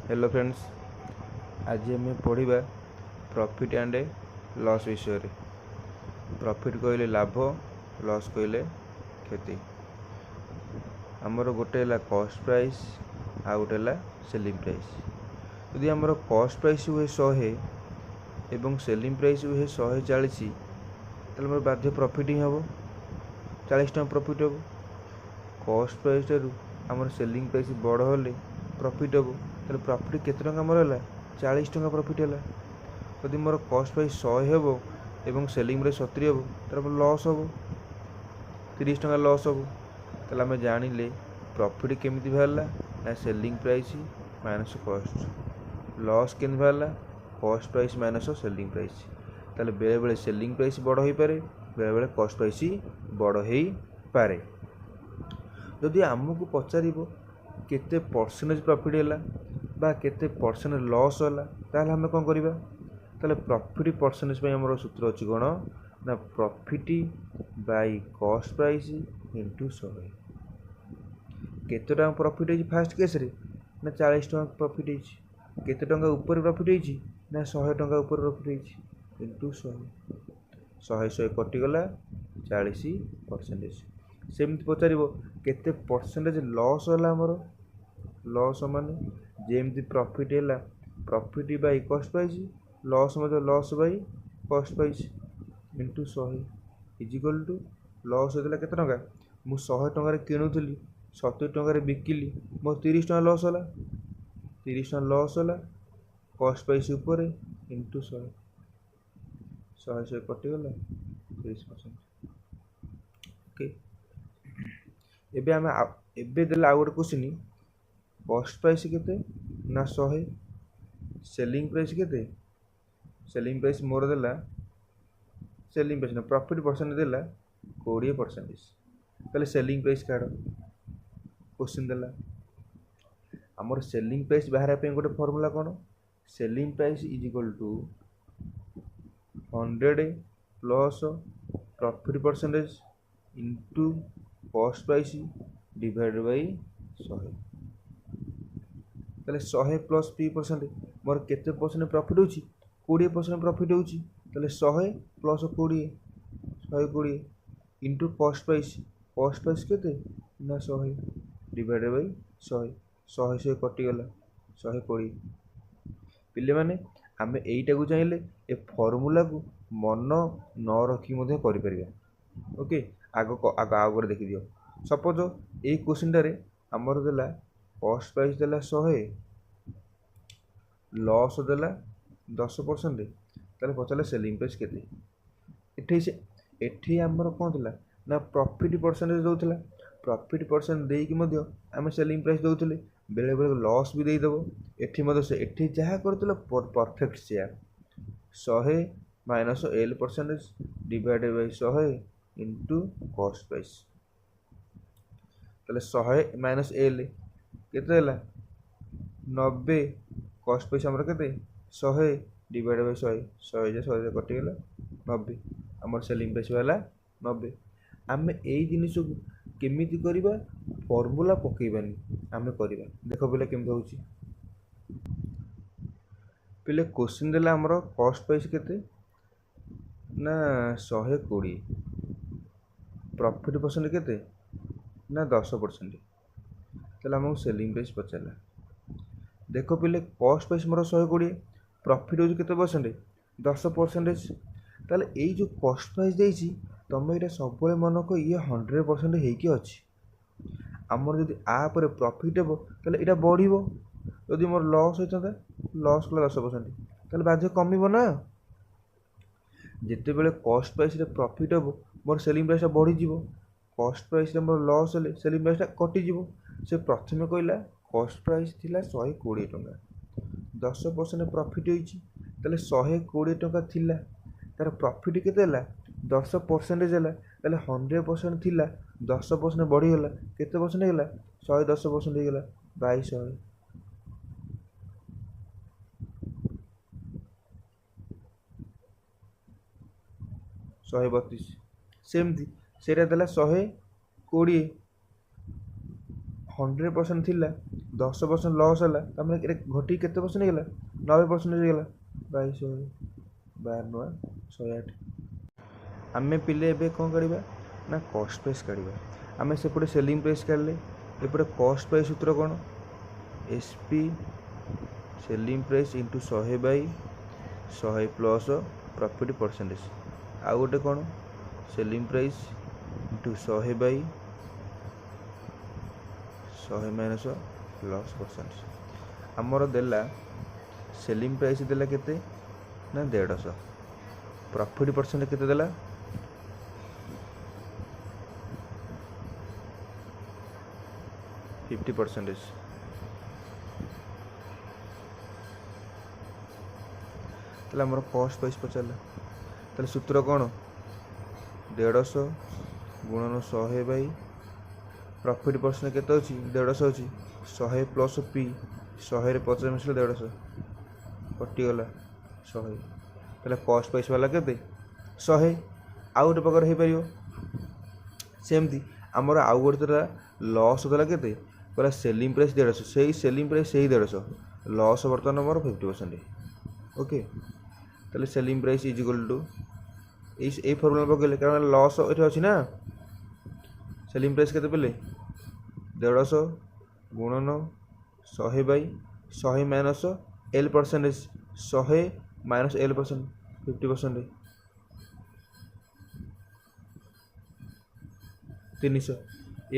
Hello friends, आज आम पढ़ा प्रॉफिट एंड लॉस विषय रे। प्रॉफिट कहले लाभ, लॉस कहले क्षति। आमर गोटे कॉस्ट प्राइस आ गोटे सेलिंग प्राइस। यदि आमर कॉस्ट प्राइस हुए 100 एवं सेलिंग प्राइस हुए 140, तेल मोर बाध्य प्रॉफिट ही हम 40 टका प्रॉफिट हम। कॉस्ट प्राइस ठारू आमर सेलिंग प्राइस बड़ हेले प्रॉफिट हम, तेल प्रॉफिट केते टका मोर है 40 टका प्रॉफिट है। यदि मोर कॉस्ट प्राइस 100 हेबो एवं सेलिंग प्राइस 70 हेबो, तार मोर लॉस हेबो 30 टका लॉस हेबो। ताले आमे जानिले प्रॉफिट केमिति बाहरला ना selling price minus cost. Loss केमिति बाहरला cost price minus selling price. ताले बेले बेले सेलिंग प्राइस बड़ होई पारे, बेले बेले कॉस्ट प्राइस बड़ होई पारे। यदि आमको पचारिबो केते परसेंटेज प्रॉफिट है बा केते परसेंट लॉस है, ताहले आमे कोन करिबा? ताहले प्रॉफिट परसेंटेज पे हमर सूत्र अछि कोन ना profit by cost price into 100। केते टका प्रॉफिट है फास्ट केस रे ना 40 टका प्रॉफिट है। केते टका ऊपर प्रॉफिट है ना 100 टका ऊपर प्रॉफिट है इनटू 100। 100 कटि गला 40%। सेमती पचारिबो केते परसेंटेज लॉस है हमर। लॉस माने जेमती प्रॉफिट है profit by cost price, loss मतलब loss by cost price into 100 is equal to loss होता केते टका मु 100 टका किणुली 70 टका बिकिली मोर 30 टका लॉस है। 30 टका लॉस है कॉस्ट प्राइस ऊपर इनटू 100। 100 कटिगला 30%। ओके, एबे आमे एबे देला आ गोटे क्वेश्चन कॉस्ट प्राइस केते ना 100, सेलिंग प्राइस केते। सेलिंग प्राइस मोर देला सेलिंग प्राइस ना प्रॉफिट परसेंट देला 20%। ताले सेलिंग प्राइस काढ क्वेश्चन देला हमर सेलिंग प्राइस बाहर पे गोटे फार्मूला कोन selling price is equal to 100 plus profit percentage into cost price divide by 100। ताले 100 प्लस 3% मोर केते परसेंट प्रॉफिट होची 20% प्रॉफिट होची। ताले 100 प्लस 20 120 इनटू कॉस्ट प्राइस केते ना 100 डिवाइड बाय 100। 100 कटि गला 120। पिले माने आमे एइटा को चाहिले ए फार्मूला को मन न रखी मधे करि परिबा। ओके, आगो आगो आगो देखि दियो। सपोज ए क्वेश्चन टारे हमर देला कॉस्ट प्राइस देला 100, लॉस देला 10%, ताले पचाले सेलिंग प्राइस केते। एठी से एठी हमर कोन देला ना प्रॉफिट परसेंटेज दोथला। प्रॉफिट परसेंट देई कि मध्य आमे सेलिंग प्राइस दोथले, बेले बेले लॉस भी देई देबो। एठी मध्य से एठी जहा Kartala perfect share 100 minus L percentage divide by 100 into cost price. ताले 100 माइनस एल केते होला 90, कॉस्ट प्राइस हमर केते 100 डिवाइड बाय 100। 100 कटि गेला 90, हमर सेलिंग प्राइस वाला 90। आमे एई जिनिस को केमिति करिबा फार्मूला पकेइबानी आमे करिबा। देखो पहिले केमति होची। पहिले क्वेश्चन देला हमर कॉस्ट प्राइस केते ना 120, प्रॉफिट परसेंट केते ना 10%। ताले हमको सेलिंग प्राइस पचारला। देखो पहिले कॉस्ट प्राइस मोर 120, प्रॉफिट होची केते परसेंट 10%। ताले एई जो कॉस्ट प्राइस देइची तमे एटा सब मन को ये 100% हेकी अछि। आमर जदि आ पर प्रॉफिट हेबो ताले एटा बढ़िबो। यदि मोर लॉस होइतंदा लॉस कला 10% ताले बाध्य कमिबो ना। जेते बेले कॉस्ट प्राइस रे प्रॉफिट हेबो मोर सेलिंग प्राइस बढ़ी जीवो। कॉस्ट प्राइस रे मोर लॉस हेले सेलिंग प्राइस कटि जीवो। से प्रथमे कहला कॉस्ट प्राइस थिला 120 टका, 10% प्रॉफिट होइची ताले 120 टका थिला, तार प्रॉफिट केते होला 10% होला। ताले 100% थिला 10% बढ़ी गला केते परसेंट हेला 110% हे गेला 2200। 132 सेमती सेटा देला 120 100% थिला 10% लॉस होला तमे घटी केते परसेंट हेला 90% हेला 2200 12 108 आमे पिले एबे कोन करिबा ना कॉस्ट प्राइस काढिबा आमे सेपटे सेलिंग प्राइस काढले एपटे कॉस्ट प्राइस सूत्र कोन SP selling price into 100 by 100 plus profit percentage आ गोटे कोन selling price into 100 by 100 minus loss percentage आमर देला सेलिंग प्राइस देला केते ना 150 प्रॉफिट परसेंट केते देला 50% ताले हमर कॉस्ट प्राइस पचाला ताले सूत्र कोन 150 गुणन 100 बाई प्रॉफिट परसेंट केते अछि 150 अछि 100 प्लस पी 100 रे 50 मिसले 150 कटि गला 100 ताले कॉस्ट प्राइस वाला केते 100 आउट प्रकार हे परियो सेमती हमर आउ गोटे लॉस होतला केते पूरा सेलिंग प्राइस 150 से सेलिंग प्राइस से 150 लॉस बर्तमान मोर 50% ओके ताले selling price is equal to ए फॉर्मूला पकेले कारण लॉस एठे अछि ना सेलिंग प्राइस केते पेले 150 गुणन 100 by 100 minus L percentage 100 minus L percent 50% 300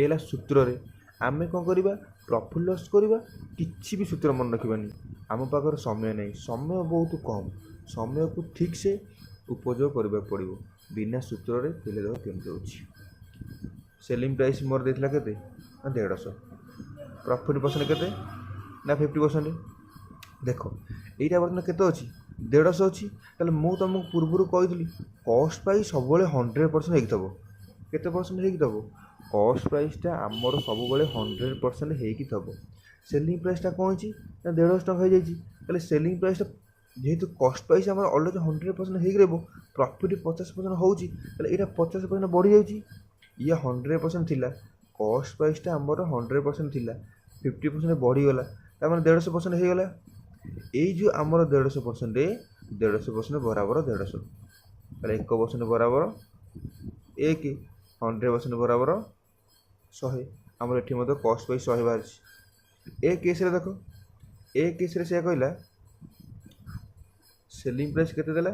एला सूत्र रे आमे कोन करिबा प्रॉफिट लॉस करिबा किछि भी सूत्र मन रखिबानी आम पाखर समय नहीं समय बहुत कम समय को ठीक से उपयोग करबा पड़िबो बिना सूत्र रे पेले दो केमते होछि सेलिंग प्राइस मोर देथला केते ना 150 प्रॉफिट परसेंट केते ना 50% देखो एटा बर्तन केते अछि 150 अछि ताले मु तुमको पूर्वरु कहितली कॉस्ट प्राइस सब बेले 100% हेकिथबो केते परसेंट हेकिथबो कॉस्ट प्राइस टा आमर सब बेले 100% हेकी थबो सेलिंग प्राइस टा कोन अछि ना 150 टका हो जाई ताले सेलिंग प्राइस टा जेहेतु कॉस्ट प्राइस आमर ऑलरेडी 100% हेकी रहबो प्रॉफिट 50% होउची ताले एटा 50% बढ़ी जाउची ये 100% थिला कॉस्ट प्राइस टा आमर 100% थिला 50% बढ़ी गला ता माने 150% हे गला एई जो आमर 150% 150% बराबर 150 ताले 1% बराबर 1 100% बराबर 100 आमर एठी मते कॉस्ट प्राइस 100 बाहर ए केस रे देखो ए केस रे से कहला सेलिंग प्राइस केते देला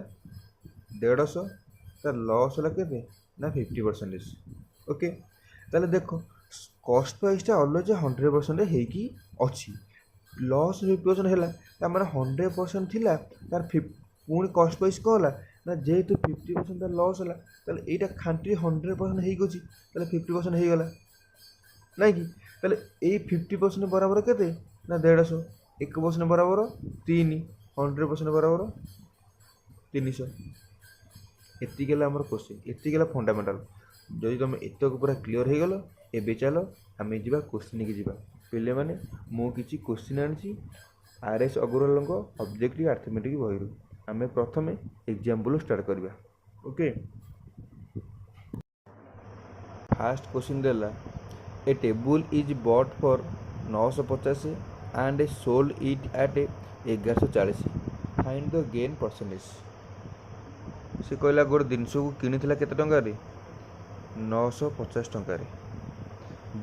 150 ता लॉस होला केते ना 50% ओके ताले देखो कॉस्ट प्राइस टा ऑलरेडी 100% हेकी अछि लॉस 50% हैला ता माने 100% थिला तार पूर्ण कॉस्ट प्राइस को होला ना जेहेतु 50% ता लॉस होला ताले एटा खांटी 100% हेई गछि ताले 50% हेई गला नै कि ताले ए 50% बराबर केते ना 150 1% बराबर 3 100% बराबर 300 एति गेला हमर क्वेश्चन एति गेला फंडामेंटल जदि तुम एतक पूरा क्लियर हो गलो एबे चलो आमे जिबा क्वेश्चन के जिबा पहिले माने मो किछि क्वेश्चन आनछि आरएस अग्रवाल को ऑब्जेक्टिव अरिथमेटिक बहिरु आमे प्रथमे एग्जांपल स्टार्ट करबा ओके फर्स्ट क्वेश्चन देला a table is bought for 950 and sold it at 1140 find the gain percentage से कहला गोटे जिनस को किनिथिला केते टंका रे 950 टंका रे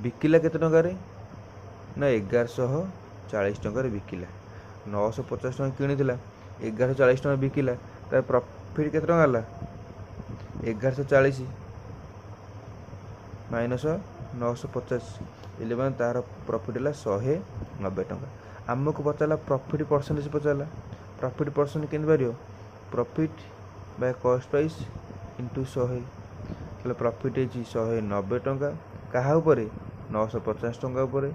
बिकिला केते टंका रे ना 1140 टंका रे बिकिला 950 टंका किनिथिला 1140 टंका बिकिला तार प्रॉफिट केते टंका हला 1140 माइनस 950 इले माने तार प्रॉफिट हला 190 टंका हमको पचाला प्रॉफिट परसेंटेज पचाला प्रॉफिट परसेंट केन बारियो profit by cost price into 100 ताले प्रॉफिट है 190 टंका कहा ऊपर 950 टंका ऊपर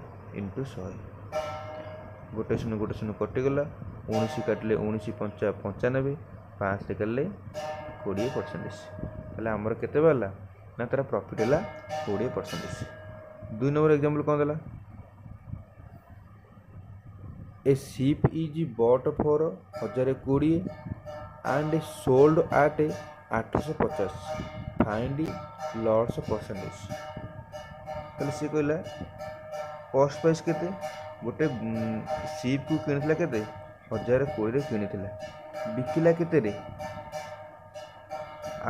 इंटू 100 गोटे शून्य कटि गला 19 काटले 19 पंचा 95 5 से काटले 20% ताले हमर केते बाला ना तारा प्रॉफिट हला 20%। दुई नंबर एग्जांपल कोन देला ए ship is bought for 1020 and sold at 850 find loss percentage ताले से कहला कस्ट प्राइस केते गोटे सीप को किनिथिला केते 1020 किनिथिला बिकिला केते रे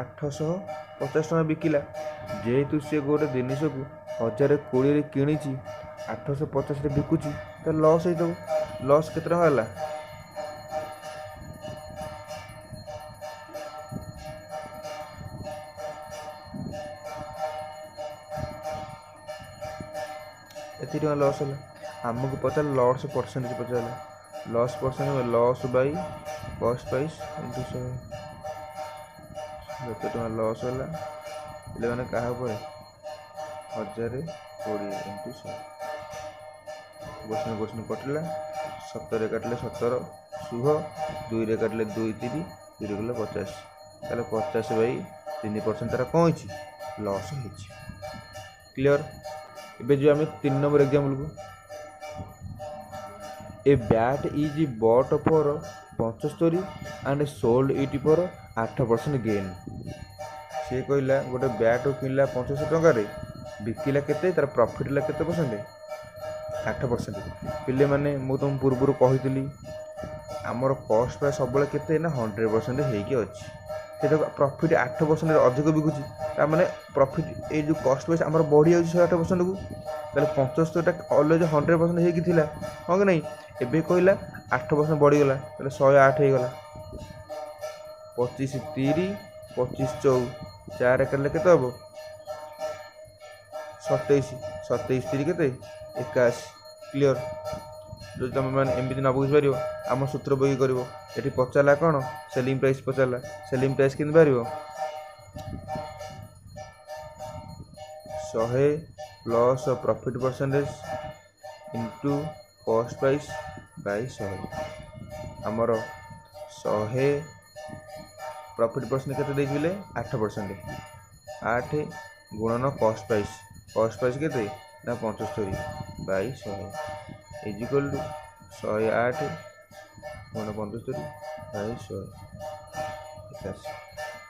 850 टଙ୍କା बिकिला जेहेतु सी गोटे जिनिस को 1020 किणी 850 बिकुची तो लॉस हो लॉस केते टଙ୍କା होला एति टଙ୍କା लॉस होला आमको पचार लॉस परसेंटेज पचार loss percentage loss by cost price into 100 जते टଙ୍କା लॉस होला इले माने काहा परे 1020 इंटू 100 क्वेश्चन कटिला 17 काटले 17 सुह 2 रे काटले 2 3 0 गले 50 ताले 50 बाई 3% तारा कौन होची लॉस होची क्लियर। एबे जो आम 3 नंबर एग्जांपल को a bat is bought for 75 and sold it for 8% gain सी कहला गोटे बैट किनला 75 टଙ୍କା रे बिकिला केते तार प्रॉफिट ला केते परसेंट 8% पिले माने मु तुम पूर्व कही आमर कॉस्ट प्राइस सब केते ना 100% हेकी अछि से प्रॉफिट 8% अधिक बिकुची ता माने प्रॉफिट ए जो कॉस्ट प्राइस आमर बढ़ी जाउची 8% को ताले 75 टा ऑलरेडी 100% हेकी थिला हो कि नहीं एबे कहला 8% बढ़ी गला ताले 108 हे गला 25 30 25 4 4 करले केते हबो 27 27 3 केते 81 क्लियर जो तुम मैंने एमती न बुझी पार आम सूत्र बही कर ये पचारा कौन सेलिंग प्राइस पचारा सेलिंग प्राइस कि पार 100 plus profit percentage into cost price by 100 आमर 100 प्रॉफिट परसेंट के 8% 8 गुणन कॉस्ट प्राइस के 75 बाई 100 इजिकल टू 108 गुण 75 बाई 100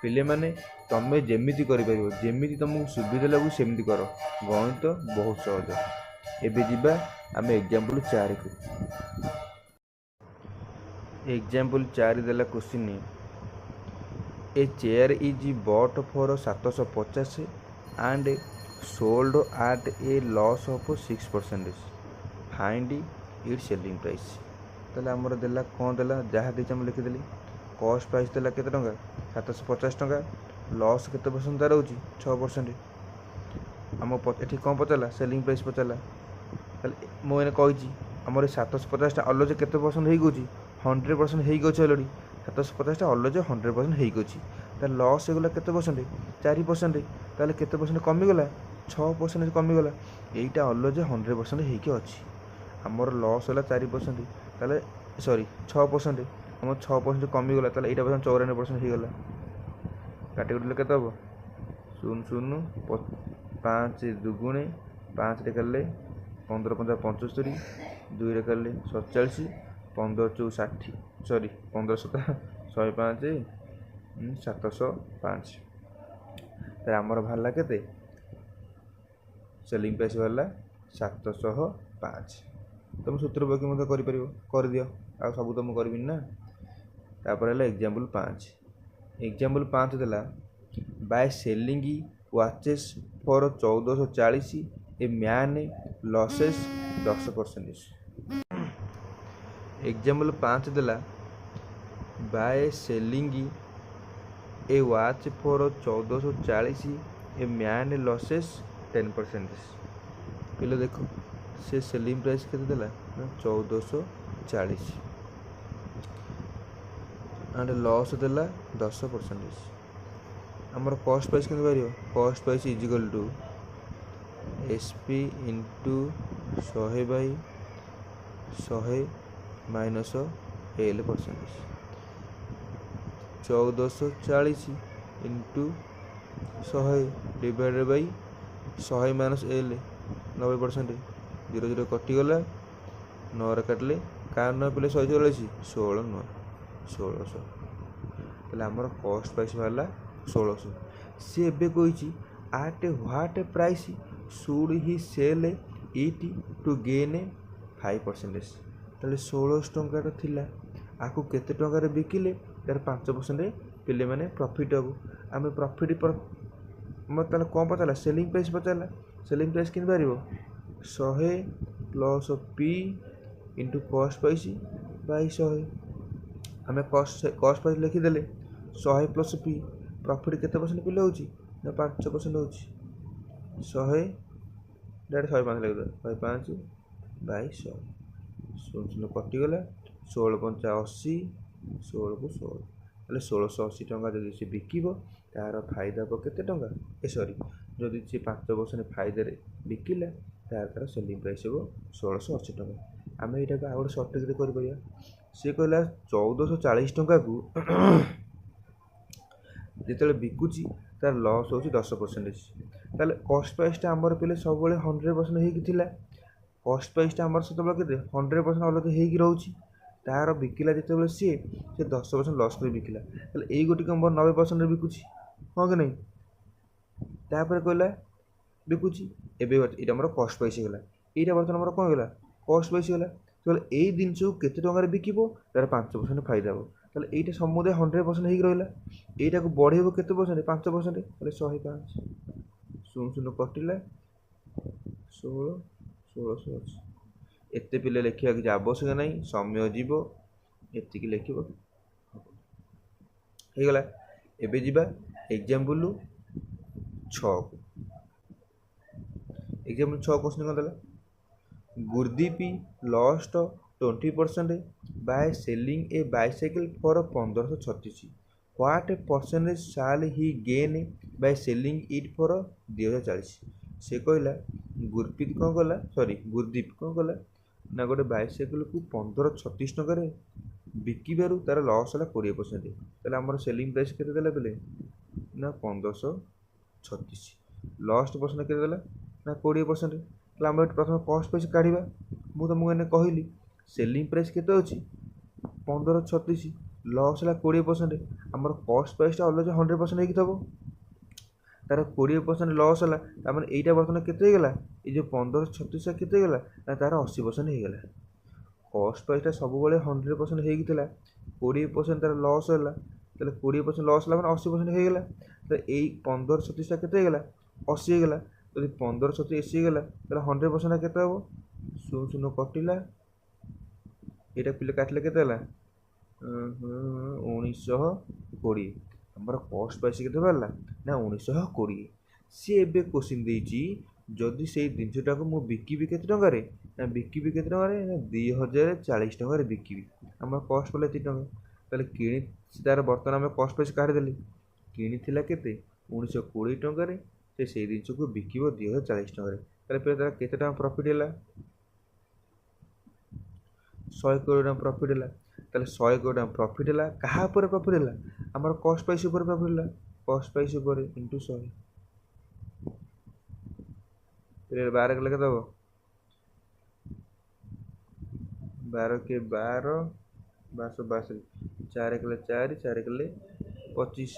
पिले माने तमें जेमिति करि परिबो जेमिति तुमको सुविधा लागू सेमिति कर गणित तो बहुत सहज। एबे जिबा आम एग्जांपल 4 को एग्जांपल 4 देला question a chair is bought for 750 and sold at A loss of 6% find it selling price ताले आमर देला कौन देला जहाँ देम लिखिदेली कॉस्ट प्राइस देला केते टंका 750 टंका लॉस केते परसेंट तार होची 6% आम ये कौन पचारा सेलिंग प्राइस पचारा ताले मुझे कही आमर 750 अलरेडी केते परसेंट हो 100% हो अलरेडी 750 अलरेडी 100% हो लॉस होगला केते परसेंट 4% ताले केते परसेंट कमीगला 6% कमीगला यहीटा अलरेडी 100% होगी अच्छी आमर लॉस होला 4% ताले सॉरी 6% आम 6% कमीगला ताले एटा 94% होगला काटेगोरी केते हम 0 0 5 दुगुणे 5 रे कले 15 15 75 2 रे कले 47 15 4 60 सॉरी 15 7 105 705 तार आमर बाहरला केते सेलिंग प्राइस बाहरला 705 तुम सूत्र बकी मत कर दियो आ सब तुम करबी ना तापर है एग्जांपल 5 देला by selling watches for 1440 a man losses 10%। Example 5 देला by selling A watch for 1440 a man losses 10%। पहले देखो से सेलिंग प्राइस के देला 1440 एंड लॉस देला 10%। आमर कॉस्ट प्राइस के बाहर cost price is equal to SP into 100 by 100 minus L percentage 1440 into 100 divided by 100 minus L 90% 0 0 कटिगला 9 काटले कार 9 पे 144 16 9 1600 ताले आमर कॉस्ट प्राइस बाहरला 1600 सी एबे कही आट what price should he sell it to gain 5%। ताले 16 टंकार थिला आकु केते टंकार बिकिले तार 5% पिले माने प्रॉफिट हबो। आमे प्रॉफिट पर मत ताले कोन पचाला सेलिंग प्राइस पचाला। सेलिंग प्राइस किन पारिबो 100 plus P into cost price by 100। आमे कॉस्ट प्राइस लिखि देले 100 प्लस पी प्रॉफिट केते परसेंट पिले होची ना 5% होची 100 डायरेक्ट 105 लिखि दे 105 बाय 100 शून्य कटि गला 16 पंचा 80 16 को 16 ताले 1680 टंका जदि से बिकिबो तार फायदा हो केते टंका ए सॉरी जदि से 5% फायदा रे बिकिला तार सेलिंग प्राइस हो 1680 टंका। आमे एटा को आउट सॉफ्टवेयर रे कर परिया से कहला 1440 टंका को जिते बिकुची तार लॉस हो 10%। ताले कॉस्ट प्राइस टा हमर पहले सब बेले 100% हेकी थिला। कॉस्ट प्राइस टा हमर सत बेले केते 100% अलग हेकी रहउची तार बिकिला जिते बेले से 10% लॉस कर बिकिला ताले एई गोटी हमर 90% रे बिकुची हो कि नहीं। तापर कहला बिकुची एबे एटा हमर कॉस्ट प्राइस गेला एटा बर्तन हमर कोन गेला कॉस्ट प्राइस गेला तो एई दिन जो केते टंका रे बिकिबो तार 5% फायदा हो ताले एटा समुदे 100% हेकी रहला एटा को बढ़ेबो केते परसेंट 5% ताले 105 शून्य कटिला 16 1680 एते पिले लिखिया कि आवश्यक नहीं समय जीवो एति कि लिखिबो हे गला। एबे जिबा एग्जांपल 6 एग्जांपल 6 क्वेश्चन को देला गुरदीपी lost 20% by selling a bicycle for 1536 what percentage shall he gain by selling it for 2040। से कहला गुरदीप कौन कला सॉरी गुरदीप कौन कला ना गोटे बाइसाइकेल को 1536 टंका रे बिकिबारु तार लॉस होला 20%। ताले हमर सेलिंग प्राइस केते देला बेले ना 1536 लॉस्ट परसेंट केते देला ना 20%। ताले हम प्रथम कॉस्ट प्राइस काढिबा मु तुमको एने कहली सेलिंग प्राइस केते अछि 1536 लॉस होला 20% हमर कॉस्ट प्राइस ता अलरेडी 100% हेकी थबो तार 20% लॉस होला त माने एटा वर्तमान केते गेला ए जो 1536 केते गेला ना तार 80% हे गेला। कॉस्ट प्राइस ता सब बेले 100% हेकी थिला 20% तार लॉस होला तले 20% लॉस होला माने 80% हे गेला त ए 1536 ता केते गेला 80 हे गेला यदि 1536 80 हे गेला तार 100% केते हो 0 कटिला एटा पिले काटले केते होला 1920 हमर कॉस्ट प्राइस केते बारला ना 1920 सी एबे क्वेश्चन देची जदि से दिनछटा को मु बिकिबी केते टंका रे ना बिकिबी केते टंका रे ना 2040 टंका रे बिकिबी हमर कॉस्ट पले 3 टंका ताले किनी तार बर्तन हम कॉस्ट प्राइस काढ देली किनी थिला केते 1920 टंका रे से दिन को बिकिबो 2040 टंका रे ताले पे तार केते टंका प्रॉफिट हैला 100 करोड़ प्रॉफिट हैला ताले 100 करोड़ प्रॉफिट हैला कहा पर प्रॉफिट हैला हमर कॉस्ट प्राइस ऊपर प्रॉफिट हैला कॉस्ट प्राइस ऊपर इनटू 100 फिर 12 के लगा दो 12 के 12 12 4 के 4 4 के 25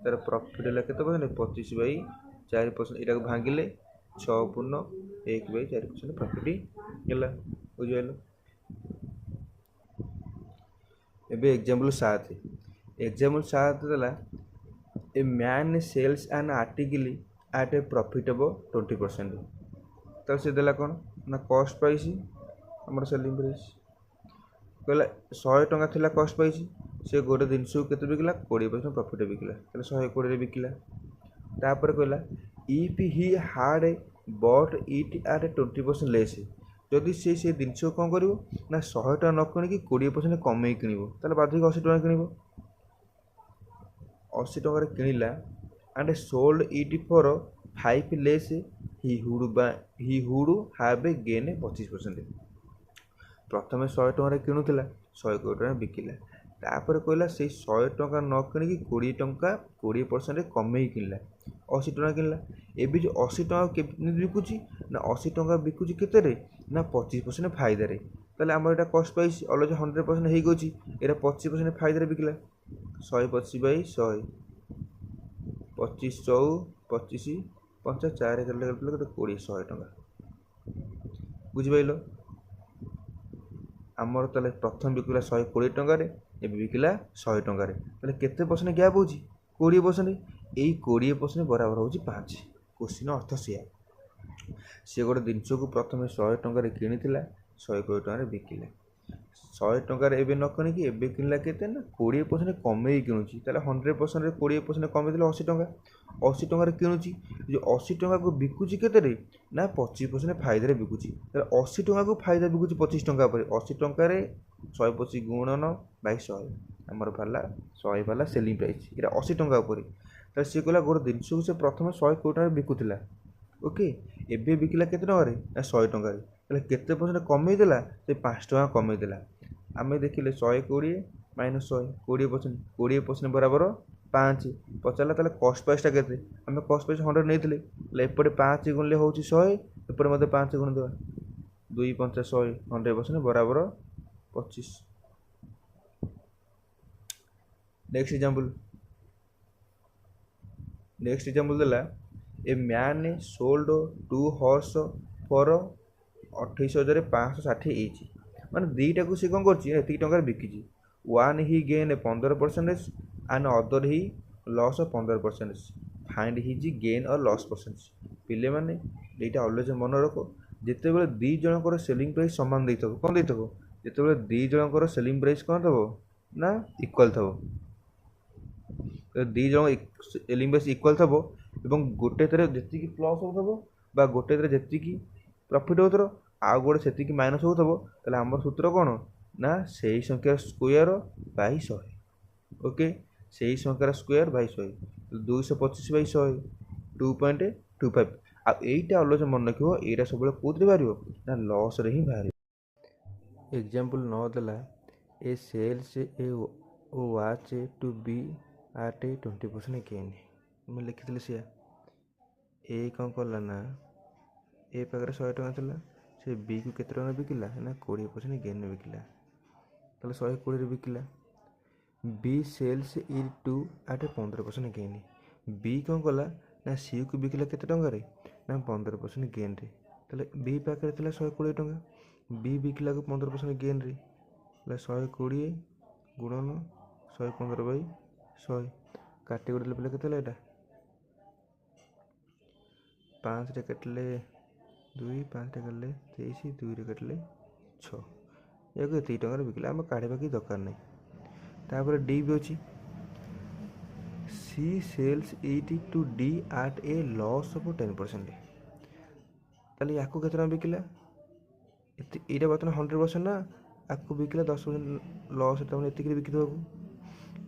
तार प्रॉफिट हैला केते परसेंट 25 बाई 4% एटा को भांगिले 6 पूर्ण 1 बाई 4% प्रॉफिट हैला बुझाइलो। एबे एग्जांपल 7 एग्जांपल 7 देला a man sells an article at a profit of 20% तो से देला कोन ना कॉस्ट प्राइस हमर सेलिंग प्राइस कहला 100 टंका थिला कॉस्ट प्राइस से गोटे दिन सु केते बिकला 20% प्रॉफिट बिकला तले 120 रे बिकला तापर कहला if he hard bought it at 20% less जदि से जिनस कौन कर ना 100 टका न कि 20% कमे किनिबो ताले बाधिक 80 टका किनिबो 80 टका किनिला and sold it for 5 less he would have a gain 25%। प्रथम 100 टका किनुला 100 टका बिकिला तापर कहला से 100 टका न कि 20 टका 20% कमे किनिला 80 टका किनिला एबे जो 80 टका के बिकुची ना 80 टका बिकुची केते रे ना 25% फायदा रे ताले हमर एटा कॉस्ट प्राइस अलरेडी 100% हे गोची एरा 25% फायदा रे बिकला 125 बाई 100 25 100 25 5 4 के 20 100 टका ବୁଝିପାରିଲ? ଆମର ତାହେଲେ ପ୍ରଥମେ ବିକିଲା 120 ଟଙ୍କାରେ, ଏବେ ବିକିଲା 100 ଟଙ୍କାରେ। ତାହେଲେ କେତେ ପରସେଣ୍ଟ ଗ୍ୟାପ୍ ହେଉଛି? 20%। ଏଇ 20% ବରାବର ହେଉଛି 5। କୋଶ୍ଚିନ୍ ଅର୍ଥ ସେୟା। ସେ ଗୋଟେ ଜିନିଷକୁ ପ୍ରଥମେ 100 ଟଙ୍କାରେ କିଣିଥିଲା, 120 ଟଙ୍କାରେ ବିକିଲା। 100 ଟଙ୍କାରେ ଏବେ ନ କିଣିକି ଏବେ କିଣିଲା କେତେ ନା 20% କମେଇ କିଣୁଛି। ତାହେଲେ 100%ରେ 20% କମେଇ ଦେଲେ 80 ଟଙ୍କା। 80 ଟଙ୍କାରେ କିଣୁଛି, ଯେଉଁ 80 ଟଙ୍କାକୁ ବିକୁଛି କେତେରେ ନା 25% ଫାଇଦାରେ ବିକୁଛି। ତାହେଲେ 80 ଟଙ୍କାକୁ ଫାଇଦା ବିକୁଛି 25 ଟଙ୍କା ଉପରେ। 80 ଟଙ୍କାରେ 125 ଗୁଣନ ବାଇ 100 ଆମର ବାହାରିଲା 100 ବାଲା ସେଲିଂ ପ୍ରାଇସ୍। ଏଇଟା 80 ଟଙ୍କା ଉପରେ। ତାହେଲେ ସିଏ କହିଲା ଗୋଟେ ଜିନିଷକୁ ସେ ପ୍ରଥମେ 120 ଟଙ୍କାରେ ବିକୁଥିଲା, ଓକେ, ଏବେ ବିକିଲା କେତେ ଟଙ୍କାରେ ନା 100 ଟଙ୍କାରେ। ତାହେଲେ କେତେ ପରସେଣ୍ଟ କମେଇ ଦେଲା? ସେ 5 ଟଙ୍କା କମେଇ ଦେଲା। ଆମେ ଦେଖିଲେ 120 ମାଇନସ୍ 100 20%। 20% ବରାବର 5। ପଚାରିଲା ତାହେଲେ କଷ୍ଟ ପ୍ରାଇସ୍ଟା କେତେ? ଆମେ କଷ୍ଟ ପ୍ରାଇସ୍ 100 ନେଇଥିଲେ, ହେଲେ ଏପଟେ 5 ଗୁଣିଲେ ହେଉଛି 100, ଏପଟେ ମଧ୍ୟ 5 ଗୁଣି ଦେବା, 2 5 100, 100% ବରାବର 25। ନେକ୍ସଟ ଏକ୍ଜାମ୍ପଲ ଦେଲା a man sold 2 horse for 28,560 each. ମାନେ ଦୁଇଟାକୁ ସେ କ'ଣ କରୁଛି, ଏତିକି ଟଙ୍କାରେ ବିକିଛି। One he gain 15% and other he loss 15%। Find his gain or loss percent. ପିଲାମାନେ ଏଇଟା ଅଲୱେଜ୍ ମନେ ରଖ, ଯେତେବେଳେ ଦୁଇ ଜଣଙ୍କର ସେଲିଂ ପ୍ରାଇସ୍ ସମାନ ଦେଇଥିବ, କ'ଣ ଦେଇଥିବ? ଯେତେବେଳେ ଦୁଇ ଜଣଙ୍କର ସେଲିଂ ପ୍ରାଇସ୍ କ'ଣ ଦେବ ନା ଇକ୍ୱାଲ୍ ଥିବ। ଦୁଇ ଜଣ ସେଲିଂ ପ୍ରାଇସ୍ ଇକ୍ୱାଲ୍ ଥିବ ଏବଂ ଗୋଟେ ଥିରେ ଯେତିକି ପ୍ଲସ୍ ହେଉଥିବ ବା ଗୋଟେ ଥିରେ ଯେତିକି ପ୍ରଫିଟ୍ ହେଉଥିବ ଆଉ ଗୋଟେ ସେତିକି ମାଇନସ୍ ହେଉଥିବ, ତାହେଲେ ଆମର ସୂତ୍ର କ'ଣ ନା ସେଇ ସଂଖ୍ୟାର ସ୍କୋୟାର ବାଇ 100। ଓକେ, ସେଇ ସଂଖ୍ୟାର ସ୍କୋୟାର ବାଇ 100। 225 ବାଇ 100 2.25। ଆଉ ଏଇଟା ଅଲୱେଜ୍ ମନେ ରଖିବ, ଏଇଟା ସବୁବେଳେ କେଉଁଥିରେ ବାହାରିବ ନା ଲସ୍ରେ ହିଁ ବାହାରିବ। ଏକ୍ଜାମ୍ପଲ 9 ଦେଲା A sells a watch to B at a 20% gain. ମୁଁ ଲେଖିଥିଲି ସେୟା। ଏ କ'ଣ କଲା ନା ଏ ପାଖରେ 100 ଟଙ୍କା ଥିଲା, ସେ ବିକୁ କେତେ ଟଙ୍କା ବିକିଲା ନା 20% ଗେନ୍ରେ ବିକିଲା। ତାହେଲେ 120ରେ ବିକିଲା। B sells is to at 15% gain. B କ'ଣ କଲା ନା ସିକୁ ବିକିଲା କେତେ ଟଙ୍କାରେ ନା 15% ଗେନ୍ରେ। ତାହେଲେ ବି ପାଖରେ ଥିଲା 120 ଟଙ୍କା, ବି ବିକିଲାକୁ 15% ଗେନ୍ରେ, ତାହେଲେ 120 ଗୁଣନ 115 ବାଇ 100 କାଟି ଗୋଟେ ଦେଲେ କେତେ ହେଲା? ଏଇଟା 5ରେ କାଟିଲେ 2, 5ରେ କାଟିଲେ 23, 2ରେ କାଟିଲେ 6। ଏହାକୁ ଏତିକି ଟଙ୍କାରେ ବିକିଲା। ଆମେ କାଢ଼ିବା କିଛି ଦରକାର ନାହିଁ। ତାପରେ ଡି ବି ଅଛି, C sells it to D at a loss of 10%। ତାହେଲେ ୟାକୁ କେତେ ଟଙ୍କା ବିକିଲା? ଏଇଟା ବର୍ତ୍ତମାନ 100% ନା, ଆକୁ ବିକିଲା 10% ଲସ୍, ତାମାନେ ଏତିକିରେ ବିକିଦେବାକୁ।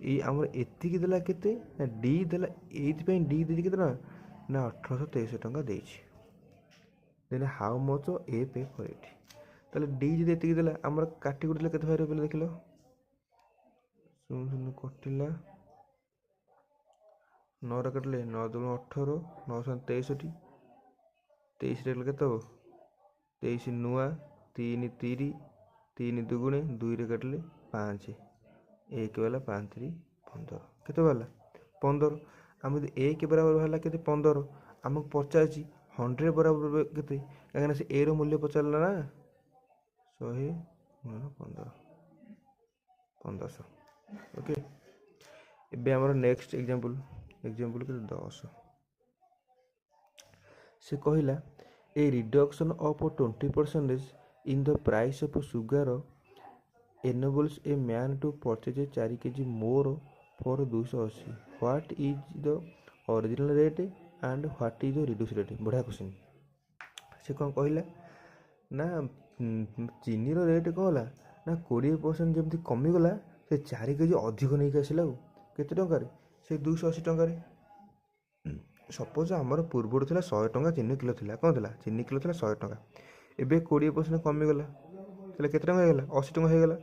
ଏଇ ଆମର ଏତିକି ଦେଲା କେତେ ନା ଡି ଦେଲା, ଏଇଥିପାଇଁ ଡି ଦେଇଛି କେତେ ଟଙ୍କା ନା 1823 ଟଙ୍କା ଦେଇଛି। ଦେନ୍ ହାଉ ମଚ୍ ଏ ପେ ଫର୍ ଇଟ୍। ତାହେଲେ ଡି ଯଦି ଏତିକି ଦେଲା, ଆମର କାଟି କୁଟିଲେ କେତେ ବାହାରିବ ପିଲା ଦେଖିଲ? 0 କଟିଲା, 9ରେ କାଟିଲେ 9 2 18, 9 63, 23ରେ କାଟିଲେ କେତେ ହେବ? 23 ନୂଆ 3 3, 3 ଦୁଗୁଣେ 2ରେ କାଟିଲେ 5, 1 ବାଲା 5 3 15। କେତେ ବାହାରିଲା? 15। ଆମେ ଯଦି 1 ବରାବର ବାହାରିଲା କେତେ 15, ଆମକୁ ପଚାରିଛି 100 ବରାବର କେତେ, କାହିଁକିନା ସେ ଏର ମୂଲ୍ୟ ପଚାରିଲା ନା 100 15 1500। ଓକେ, ଏବେ ଆମର ନେକ୍ସଟ ଏକ୍ଜାମ୍ପଲ କେତେ 10। ସେ କହିଲା a reduction of 20% in the price of sugar enables a man to purchase 4 kg more for 280. What is the original rate and what is the reduced rate? ବଢ଼ିଆ କ୍ୱେଶ୍ଚନ୍। ସେ କ'ଣ କହିଲା ନା ଚିନିର ରେଟ୍ କ'ଣ ହେଲା ନା 20% ଯେମିତି କମିଗଲା, ସେ 4 କେଜି ଅଧିକ ନେଇକି ଆସିଲା। ଆଉ କେତେ ଟଙ୍କାରେ? ସେ 280 ଟଙ୍କାରେ। ସପୋଜ ଆମର ପୂର୍ବରୁ ଥିଲା 100 ଟଙ୍କା ଚିନି କିଲୋ ଥିଲା, କ'ଣ ଥିଲା ଚିନି କିଲୋ ଥିଲା 100 ଟଙ୍କା, ଏବେ 20% କମିଗଲା, ତାହେଲେ କେତେ ଟଙ୍କା ହେଇଗଲା 80 ଟଙ୍କା ହେଇଗଲା।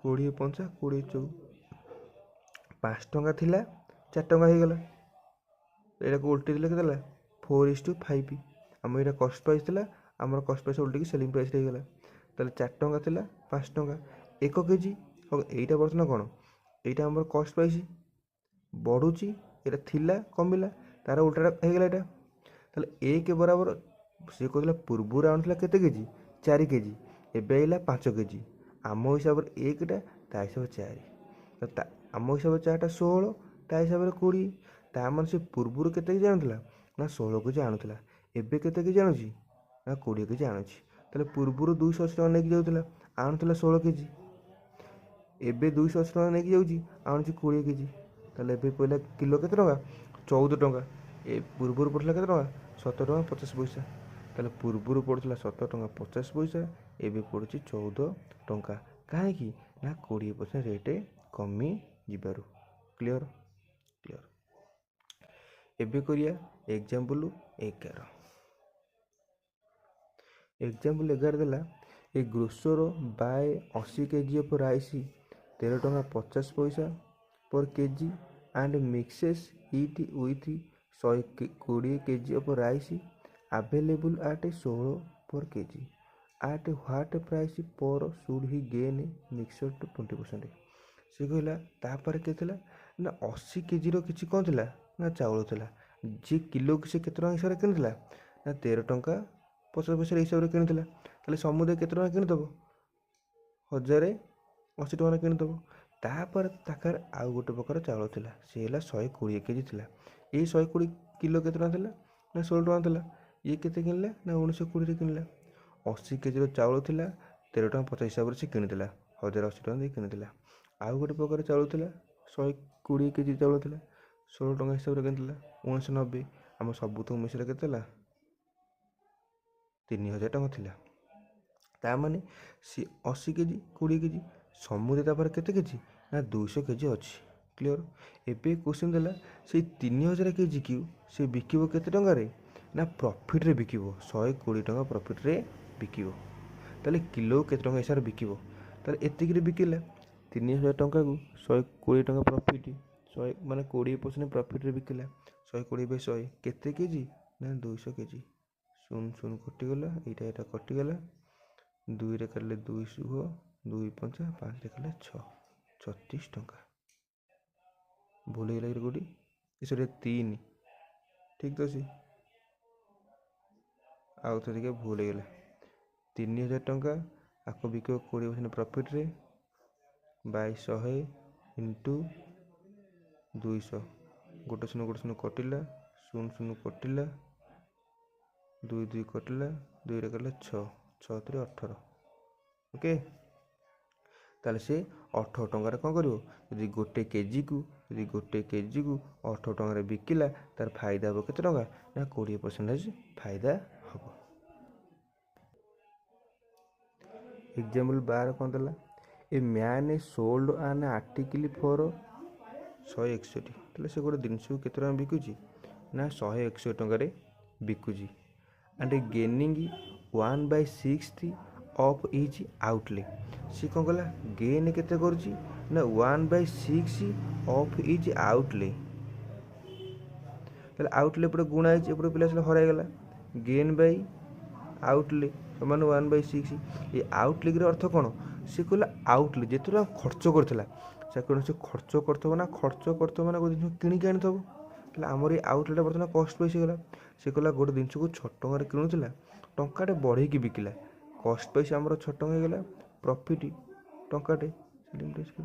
20 5 20 4, 5 ଟଙ୍କା ଥିଲା 4 ଟଙ୍କା ହେଇଗଲା। ଏଇଟାକୁ ଉଲ୍ଟେଇ ଦେଲେ କେତେ ହେଲା 4:5। ଆମର ଏଇଟା କଷ୍ଟ ପ୍ରାଇସ୍ ଥିଲା, ଆମର କଷ୍ଟ ପ୍ରାଇସ୍ ଉଲ୍ଟେଇକି ସେଲିଂ ପ୍ରାଇସ୍ ହେଇଗଲା। ତାହେଲେ 4 ଟଙ୍କା ଥିଲା 5 ଟଙ୍କା 1 କେଜି। ହଉ, ଏଇଟା ବର୍ତ୍ତମାନ କ'ଣ, ଏଇଟା ଆମର କଷ୍ଟ ପ୍ରାଇସ୍ ବଢ଼ୁଛି, ଏଇଟା ଥିଲା କମିଲା, ତାର ଉଲ୍ଟାଟା ହେଇଗଲା ଏଇଟା। ତାହେଲେ 1 ବରାବର, ସିଏ କହୁଥିଲା ପୂର୍ବରୁ ଆଣୁଥିଲା କେତେ କେଜି 4 केजी एबे आइला 5 केजी आम हिसाब रे 1टा ता हिसाब 4 तो आम हिसाब 4टा 16 ता हिसाब रे 20 ता मन से पूर्व केते केजी आनुला ना 16 केजी आनुला एबे केते केजी आनुची ना 20 केजी आनुची ताले पूर्व 280 टका नेकी जाउतला आनुला 16 केजी एबे 280 टका नेकी जाउची आनुची 20 केजी ताले एबे पहला किलो केते टका 14 टका ए पूर्व पड़ला केते टका 17 टका 50 पैसा ताले पूर्व पड़ुला 17 टका 50 पैसा एबे पड़ुची 14 टका काहे ना 20% रेट कमी जिबारु क्लियर क्लियर एबे करिया एग्जांपल 11 एग्जांपल 11 देला a grocer buy 80 KG of rice 13 टका 50 पैसा per KG and mixes it with 120 KG of rice available at 16 per KG at what price per should he gain mixture to 20% से कहला तापर के थिला ना 80 केजी रो किछि कोन थिला ना चावल थिला जे किलो से केते टका हिसाब रे किनथिला ना 13 टका 50 पैसा हिसाब रे किनथिला ताले समुदाय केते टका किन दबो 1080 टका किन दबो तापर ताकर आ गोटे प्रकार चावल थिला से हला 120 केजी थिला ए 120 किलो केते टका थिला ना 16 टका थिला ये केते किनला ना 1920 रे किनला 80 केजी रो चावल थिला 13 टका 50 हिसाब रे से किनथिला 1080 टका दे किनथिला आ गोटे प्रकार चावल थिला 120 केजी चावल थिला 16 टका हिसाब रे किनथिला 1990 हम सब तो मिसरा केते ला 3000 टका थिला ता माने सी 80 केजी 20 केजी समुदाय तापर केते केजी ना 200 केजी अछि क्लियर एबे क्वेश्चन देला से 3000 केजी की से बिकिबो केते टका रे ना प्रॉफिट रे बिकिबो 120 टका प्रॉफिट रे बिकिबो ताले किलो केते टका हिसाब रे बिकिबो ताले एतिक रे बिकिला 3000 टका को 120 टका प्रॉफिट 100 माने 20% प्रॉफिट रे बिकिला 120 बाय 100 केते केजी ना 200 केजी 0 कटि गला एटा कटि गला 2 रे करले 200 2 5 5 रे करले 6 36 टका भूल गेला रे गोडी इसरे 3 ठीक तो सी आउ थे के भूल गेला 3000 टका आको बिको 20% प्रॉफिट रे बाय 100 इंटू 200 गोटे शून्य कटिला 0 कटिला 2 2 कटिला 2 रे करले 6 6 3 18 ओके ताले से 18 टंका कौन करिवो यदि गोटे केजी को 18 टंका रे बिकिला तार फायदा हो केते टंका ना 20% फायदा हबो एग्जांपल 12 कौन दला a man sold an article for 161 ताले से गोटे जिनिस को केते टंका बिकुची ना 161 टंका रे बिकुची and gaining 1/6 of his outlay सी कौन कला गेन केते करची ना 1/6 ऑफ इज आउटले ताले आउटले पर गुणा है एपरे पिला से हराई गला गेन बाय आउटले समान 1/6 ये आउटले रे अर्थ कोन से कहला आउटले जेतरा खर्च करथला से कोन से खर्च करथबो ना खर्च करथबो ना कोन किनि के आनथबो ताले हमर ये आउटले बर्तन कॉस्ट पैसे गला से कहला गोटे दिन को 6 टका रे किनुथला टंकाटे बढ़े की बिकिला कॉस्ट पैसा हमर 6 टका गला प्रॉफिट टंकाटे सेलिंग प्राइस के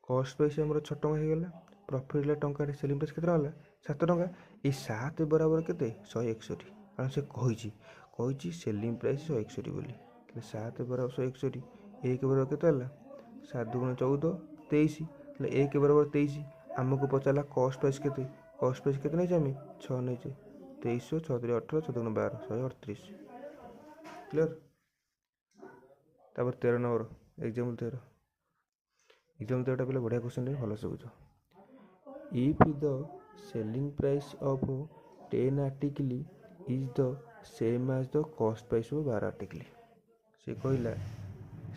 कॉस्ट पैसा हमर 6 टका हे गला प्रॉफिट ला टंकाटे सेलिंग प्राइस केते होला 7 टका ए 7 बराबर केते 161 कारण से कहिची सेलिंग प्राइस 161 बोली तले 7 बराबर 161 1 बराबर केते होला 7 * 14 23 तले 1 बराबर 23 हमको पचाला कॉस्ट प्राइस केते नै जामी 6 नै जे 2300 6 3 18 14 12 138 क्लियर तापर 13 नंबर एग्जांपल 13 पहले बढ़िया क्वेश्चन भल से बुझ if the selling price of 10 article is the same as the cost price of 12 article से कहला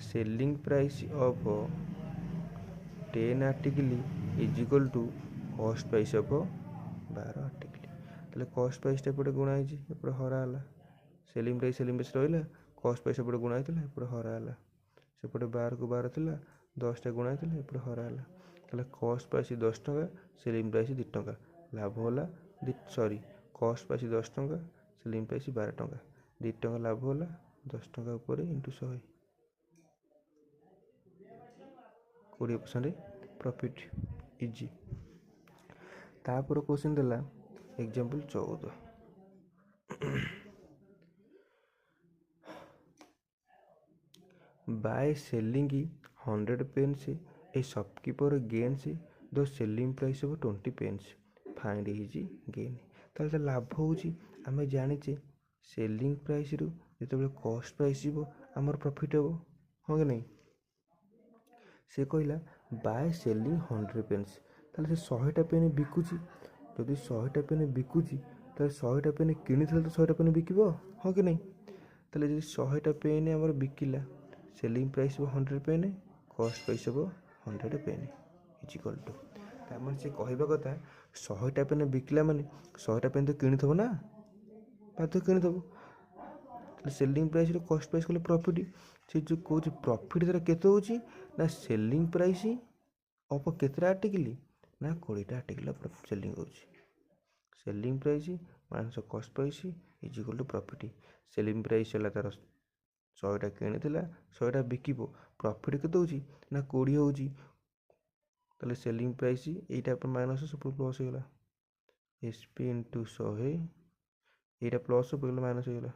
selling price of 10 article is equal to cost price of 12 article ताले कॉस्ट प्राइस एपटे गुणा है एपटे हरा है सेलिंग प्राइस रहा कॉस्ट प्राइस एपटे गुणा है एपटे हरा है सेपटे 12 को 12 थिला 10 टा गुणा है एपटे हरा है ताले कॉस्ट प्राइस 10 टका सेलिंग प्राइस 2 टका लाभ होला सॉरी कॉस्ट प्राइस 10 टका सेलिंग प्राइस 12 टंका 2 टंका लाभ होला 10 टंका ऊपर इंटू 100 20% प्रॉफिट इजी। तापर क्वेश्चन देला example 14 by selling 100 pence a shopkeeper gains the selling price of 20 pence find his gain। ताले लाभ होउची आमे जानिचे सेलिंग प्राइस रु जेतेबेले कॉस्ट प्राइस जीवो हमर प्रॉफिट हो हो कि नहीं। से कहला बाय सेलिंग 100 पेन्स ताले से 100 टा पेन बिकुची जदि 100 टा पेन बिकुची ताले 100 टा पेन किनिथले तो 100 टा पेन बिकिबो हो कि नहीं। ताले जदि 100 टा पेन हमर बिकिला सेलिंग प्राइस हो 100 पेन कॉस्ट प्राइस हो 100 पेन इज इक्वल टू तामन से कहबा कथा 100 टा पेन बिकिला माने 100 टा पेन तो किनिथबो ना बात किनिथबो सेलिंग प्राइस रो कॉस्ट प्राइस को प्रॉफिट से जो कोच प्रॉफिट जरा केते होची ना सेलिंग प्राइस ऑफ केतरा आर्टिकल ना 20 टा आर्टिकल सेलिंग होची selling price minus cost price is equal to profit. Selling price होला तार 100 टा किनिथिला 100 टा बिकिबो प्रॉफिट केते होची ना 20 होची तले सेलिंग प्राइस एटा पर माइनस सब प्लस हो गला एसपी इनटू 100 एटा प्लस हो गला माइनस हो गला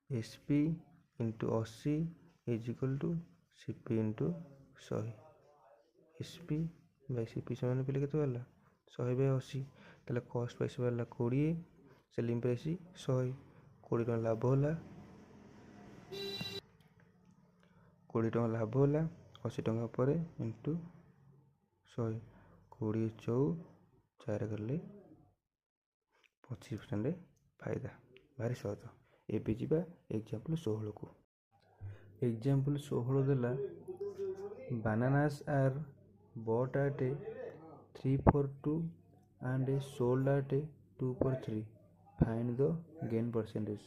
SP into 80 is equal to CP into 100 SP by CP समान पे केते वाला 100 बाय 80 तले कॉस्ट प्राइस वाला 20 सेलिंग प्राइस 100 20 टका लाभ होला 20 टका लाभ होला 80 टका पर इंटू 100 20 4 4 करले 25% फायदा भारी सहज। एबे जीवा एग्जांपल 16 को एग्जांपल 16 देला bananas are bought at 342 and sold at 243 find the gain percentage।